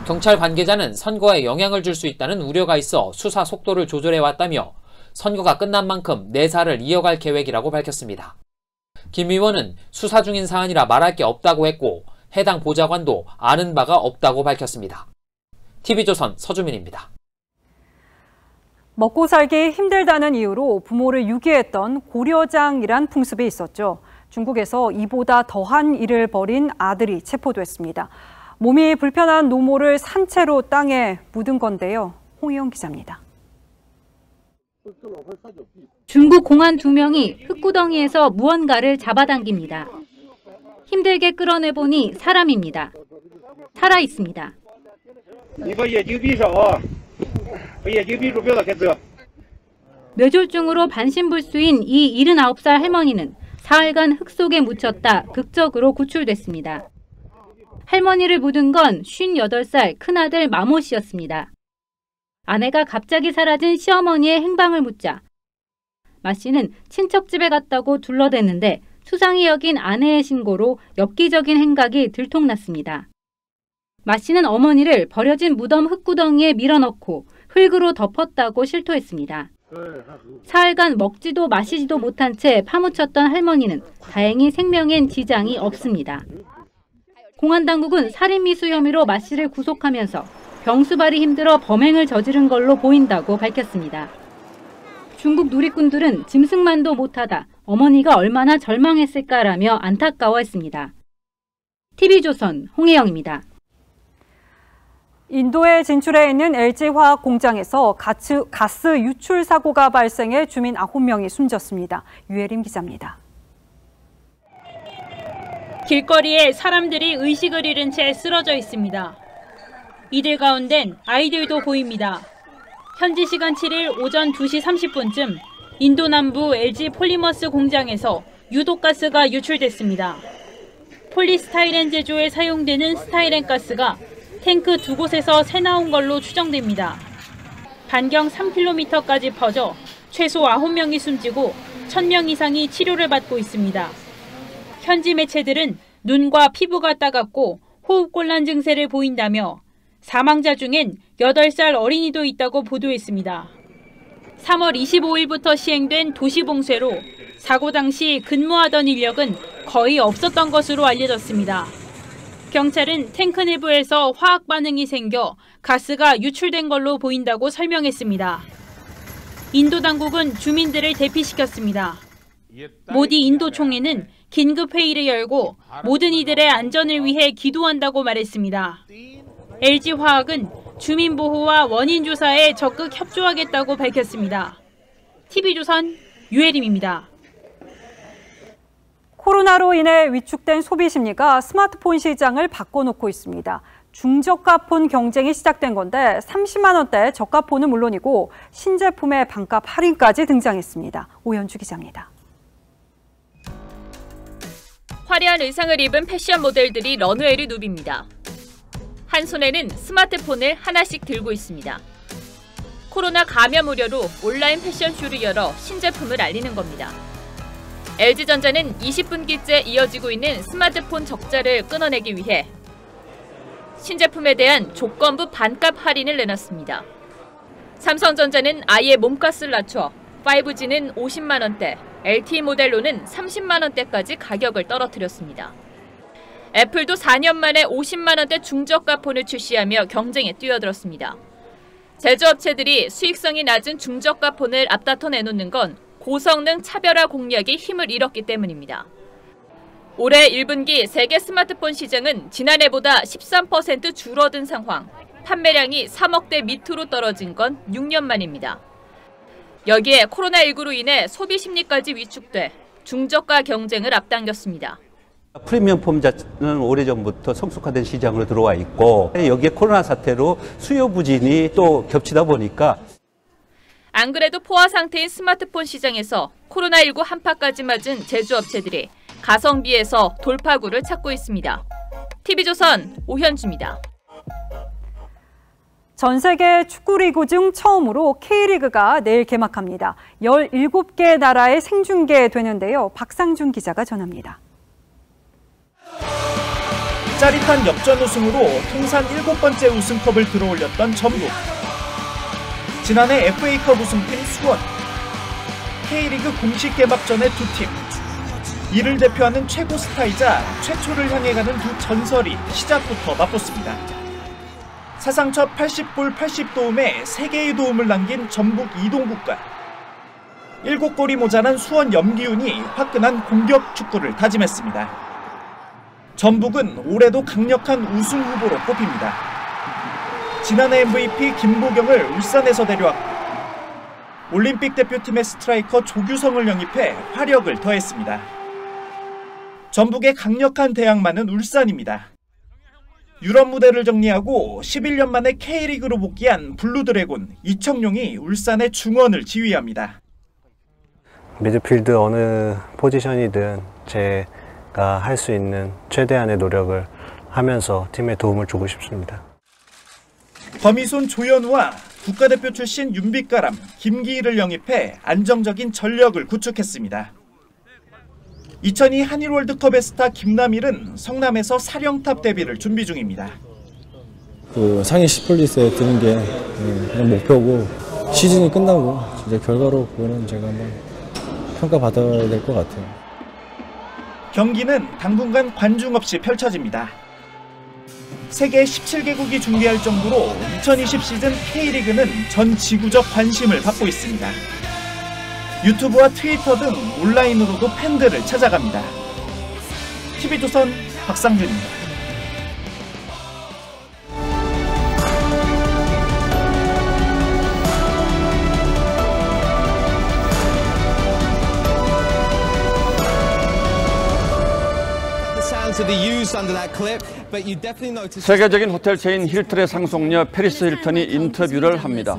경찰 관계자는 선거에 영향을 줄 수 있다는 우려가 있어 수사 속도를 조절해왔다며 선거가 끝난 만큼 내사를 이어갈 계획이라고 밝혔습니다. 김 의원은 수사 중인 사안이라 말할 게 없다고 했고 해당 보좌관도 아는 바가 없다고 밝혔습니다. TV조선 서주민입니다. 먹고 살기 힘들다는 이유로 부모를 유기했던 고려장이란 풍습이 있었죠. 중국에서 이보다 더한 일을 벌인 아들이 체포됐습니다. 몸이 불편한 노모를 산채로 땅에 묻은 건데요. 홍희영 기자입니다. 중국 공안 2명이 흙구덩이에서 무언가를 잡아당깁니다. 힘들게 끌어내보니 사람입니다. 살아있습니다. 뇌졸중으로 반신불수인 이 79살 할머니는 사흘간 흙 속에 묻혔다 극적으로 구출됐습니다. 할머니를 묻은 건 58살 큰아들 마모 씨였습니다. 아내가 갑자기 사라진 시어머니의 행방을 묻자 마 씨는 친척집에 갔다고 둘러댔는데 수상히 여긴 아내의 신고로 엽기적인 행각이 들통났습니다. 마 씨는 어머니를 버려진 무덤 흙구덩이에 밀어넣고 흙으로 덮었다고 실토했습니다. 사흘간 먹지도 마시지도 못한 채 파묻혔던 할머니는 다행히 생명엔 지장이 없습니다. 공안당국은 살인미수 혐의로 마 씨를 구속하면서 병수발이 힘들어 범행을 저지른 걸로 보인다고 밝혔습니다. 중국 누리꾼들은 짐승만도 못하다 어머니가 얼마나 절망했을까라며 안타까워했습니다. TV조선 홍혜영입니다. 인도에 진출해 있는 LG화학 공장에서 가스 유출 사고가 발생해 주민 9명이 숨졌습니다. 유혜림 기자입니다. 길거리에 사람들이 의식을 잃은 채 쓰러져 있습니다. 이들 가운데는 아이들도 보입니다. 현지 시간 7일 오전 2시 30분쯤 인도 남부 LG 폴리머스 공장에서 유독가스가 유출됐습니다. 폴리스타이렌 제조에 사용되는 스타이렌 가스가 탱크 2곳에서 새나온 걸로 추정됩니다. 반경 3km까지 퍼져 최소 9명이 숨지고 1,000명 이상이 치료를 받고 있습니다. 현지 매체들은 눈과 피부가 따갑고 호흡곤란 증세를 보인다며 사망자 중엔 8살 어린이도 있다고 보도했습니다. 3월 25일부터 시행된 도시봉쇄로 사고 당시 근무하던 인력은 거의 없었던 것으로 알려졌습니다. 경찰은 탱크 내부에서 화학 반응이 생겨 가스가 유출된 걸로 보인다고 설명했습니다. 인도 당국은 주민들을 대피시켰습니다. 모디 인도 총리는 긴급 회의를 열고 모든 이들의 안전을 위해 기도한다고 말했습니다. LG화학은 주민 보호와 원인 조사에 적극 협조하겠다고 밝혔습니다. TV조선 유혜림입니다. 코로나로 인해 위축된 소비 심리가 스마트폰 시장을 바꿔놓고 있습니다. 중저가폰 경쟁이 시작된 건데 30만 원대 저가폰은 물론이고 신제품의 반값 할인까지 등장했습니다. 오현주 기자입니다. 화려한 의상을 입은 패션 모델들이 런웨이를 누빕니다. 한 손에는 스마트폰을 하나씩 들고 있습니다. 코로나 감염 우려로 온라인 패션쇼를 열어 신제품을 알리는 겁니다. LG전자는 20분기째 이어지고 있는 스마트폰 적자를 끊어내기 위해 신제품에 대한 조건부 반값 할인을 내놨습니다. 삼성전자는 아예 몸값을 낮춰 5G는 50만 원대, LTE 모델로는 30만 원대까지 가격을 떨어뜨렸습니다. 애플도 4년 만에 50만 원대 중저가 폰을 출시하며 경쟁에 뛰어들었습니다. 제조업체들이 수익성이 낮은 중저가 폰을 앞다퉈 내놓는 건 고성능 차별화 공략이 힘을 잃었기 때문입니다. 올해 1분기 세계 스마트폰 시장은 지난해보다 13% 줄어든 상황, 판매량이 3억 대 밑으로 떨어진 건 6년 만입니다. 여기에 코로나19로 인해 소비 심리까지 위축돼 중저가 경쟁을 앞당겼습니다. 프리미엄 폼 자체는 오래전부터 성숙화된 시장으로 들어와 있고 여기에 코로나 사태로 수요 부진이 또 겹치다 보니까 안 그래도 포화 상태인 스마트폰 시장에서 코로나19 한파까지 맞은 제조업체들이 가성비에서 돌파구를 찾고 있습니다. TV조선 오현주입니다. 전 세계 축구리그 중 처음으로 K리그가 내일 개막합니다. 17개 나라에 생중계되는데요. 박상준 기자가 전합니다. 짜릿한 역전 우승으로 통산 7번째 우승컵을 들어올렸던 전북. 지난해 FA컵 우승팀 수원. K리그 공식 개막전의 두 팀. 이를 대표하는 최고 스타이자 최초를 향해 가는 두 전설이 시작부터 맞붙습니다. 사상 첫 80골 80도움에 3개의 도움을 남긴 전북 이동국과 7골이 모자란 수원 염기훈이 화끈한 공격 축구를 다짐했습니다. 전북은 올해도 강력한 우승 후보로 꼽힙니다. 지난해 MVP 김보경을 울산에서 데려왔고 올림픽 대표팀의 스트라이커 조규성을 영입해 화력을 더했습니다. 전북의 강력한 대항마는 울산입니다. 유럽 무대를 정리하고 11년 만에 K리그로 복귀한 블루드래곤 이청용이 울산의 중원을 지휘합니다. 미드필드 어느 포지션이든 제가 할 수 있는 최대한의 노력을 하면서 팀에 도움을 주고 싶습니다. 범이손 조현우와 국가대표 출신 윤빛가람, 김기희를 영입해 안정적인 전력을 구축했습니다. 2002 한일 월드컵의 스타 김남일은 성남에서 사령탑 데뷔를 준비 중입니다. 상위 10플리스에 드는 게 그냥 목표고 시즌이 끝나고 이제 결과로 그거는 제가 한번 평가받아야 될 것 같아요. 경기는 당분간 관중 없이 펼쳐집니다. 세계 17개국이 중계할 정도로 2020 시즌 K리그는 전 지구적 관심을 받고 있습니다. 유튜브와 트위터 등 온라인으로도 팬들을 찾아갑니다. TV조선 박상준입니다. 세계적인 호텔 체인 힐튼의 상속녀 페리스 힐튼이 인터뷰를 합니다.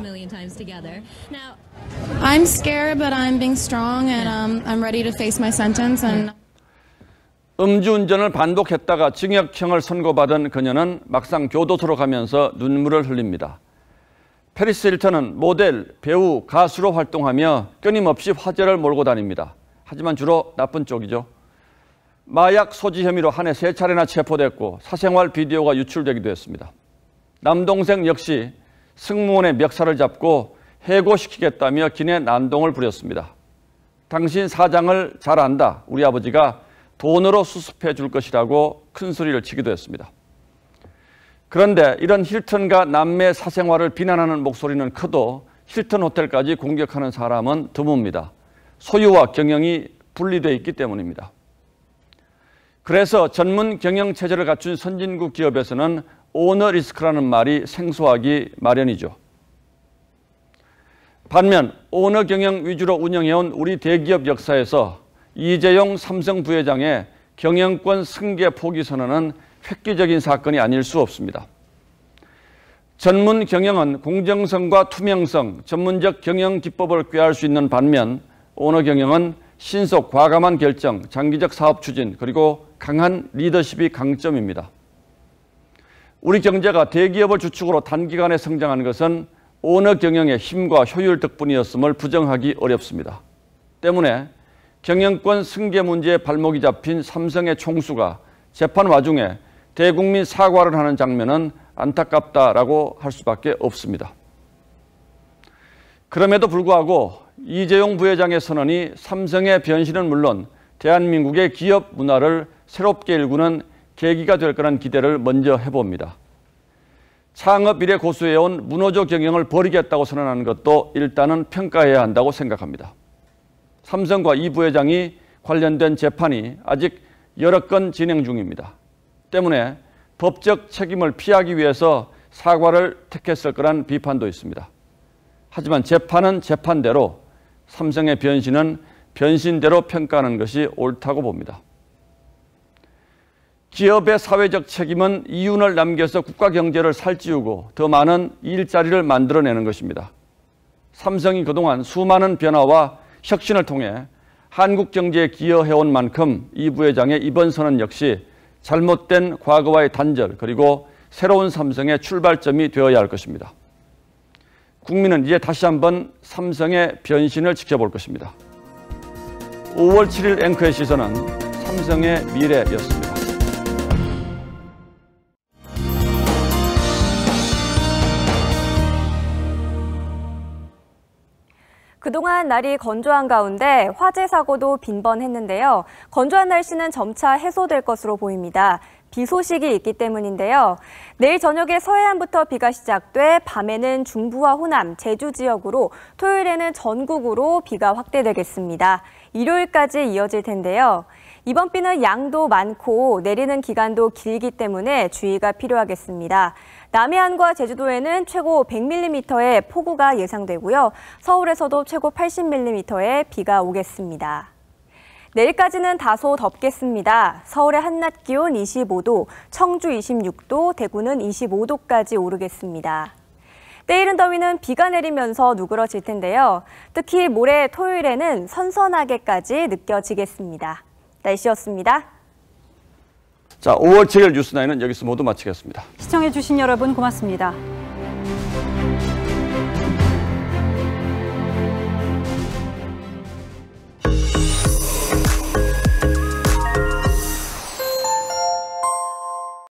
I'm scared, but I'm being strong, and I'm ready to face my sentence. And 음주운전을 반복했다가 징역형을 선고받은 그녀는 막상 교도소로 가면서 눈물을 흘립니다. 페리스 힐튼은 모델, 배우, 가수로 활동하며 끊임없이 화제를 몰고 다닙니다. 하지만 주로 나쁜 쪽이죠. 마약 소지 혐의로 한 해 3차례나 체포됐고 사생활 비디오가 유출되기도 했습니다. 남동생 역시 승무원의 멱살을 잡고 해고시키겠다며 기내 난동을 부렸습니다. 당신 사장을 잘 안다. 우리 아버지가 돈으로 수습해 줄 것이라고 큰 소리를 치기도 했습니다. 그런데 이런 힐튼과 남매 사생활을 비난하는 목소리는 커도 힐튼 호텔까지 공격하는 사람은 드뭅니다. 소유와 경영이 분리되어 있기 때문입니다. 그래서 전문 경영 체제를 갖춘 선진국 기업에서는 오너 리스크라는 말이 생소하기 마련이죠. 반면 오너 경영 위주로 운영해온 우리 대기업 역사에서 이재용 삼성 부회장의 경영권 승계 포기 선언은 획기적인 사건이 아닐 수 없습니다. 전문 경영은 공정성과 투명성, 전문적 경영 기법을 꾀할 수 있는 반면 오너 경영은 신속, 과감한 결정, 장기적 사업 추진, 그리고 강한 리더십이 강점입니다. 우리 경제가 대기업을 주축으로 단기간에 성장한 것은 오너 경영의 힘과 효율 덕분이었음을 부정하기 어렵습니다. 때문에 경영권 승계 문제에 발목이 잡힌 삼성의 총수가 재판 와중에 대국민 사과를 하는 장면은 안타깝다라고 할 수밖에 없습니다. 그럼에도 불구하고 이재용 부회장의 선언이 삼성의 변신은 물론 대한민국의 기업 문화를 새롭게 일구는 계기가 될 거란 기대를 먼저 해봅니다. 창업 이래 고수해온 문호조 경영을 버리겠다고 선언하는 것도 일단은 평가해야 한다고 생각합니다. 삼성과 이 부회장이 관련된 재판이 아직 여러 건 진행 중입니다. 때문에 법적 책임을 피하기 위해서 사과를 택했을 거란 비판도 있습니다. 하지만 재판은 재판대로, 삼성의 변신은 변신대로 평가하는 것이 옳다고 봅니다. 기업의 사회적 책임은 이윤을 남겨서 국가 경제를 살찌우고 더 많은 일자리를 만들어내는 것입니다. 삼성이 그동안 수많은 변화와 혁신을 통해 한국 경제에 기여해온 만큼 이 부회장의 이번 선언 역시 잘못된 과거와의 단절, 그리고 새로운 삼성의 출발점이 되어야 할 것입니다. 국민은 이제 다시 한번 삼성의 변신을 지켜볼 것입니다. 5월 7일 앵커의 시선은 삼성의 미래였습니다. 그동안 날이 건조한 가운데 화재 사고도 빈번했는데요. 건조한 날씨는 점차 해소될 것으로 보입니다. 비 소식이 있기 때문인데요. 내일 저녁에 서해안부터 비가 시작돼 밤에는 중부와 호남, 제주 지역으로, 토요일에는 전국으로 비가 확대되겠습니다. 일요일까지 이어질 텐데요. 이번 비는 양도 많고 내리는 기간도 길기 때문에 주의가 필요하겠습니다. 남해안과 제주도에는 최고 100mm의 폭우가 예상되고요. 서울에서도 최고 80mm의 비가 오겠습니다. 내일까지는 다소 덥겠습니다. 서울의 한낮 기온 25도, 청주 26도, 대구는 25도까지 오르겠습니다. 때이른 더위는 비가 내리면서 누그러질 텐데요. 특히 모레 토요일에는 선선하게까지 느껴지겠습니다. 날씨였습니다. 자, 5월 7일 뉴스9는 여기서 모두 마치겠습니다. 시청해주신 여러분 고맙습니다.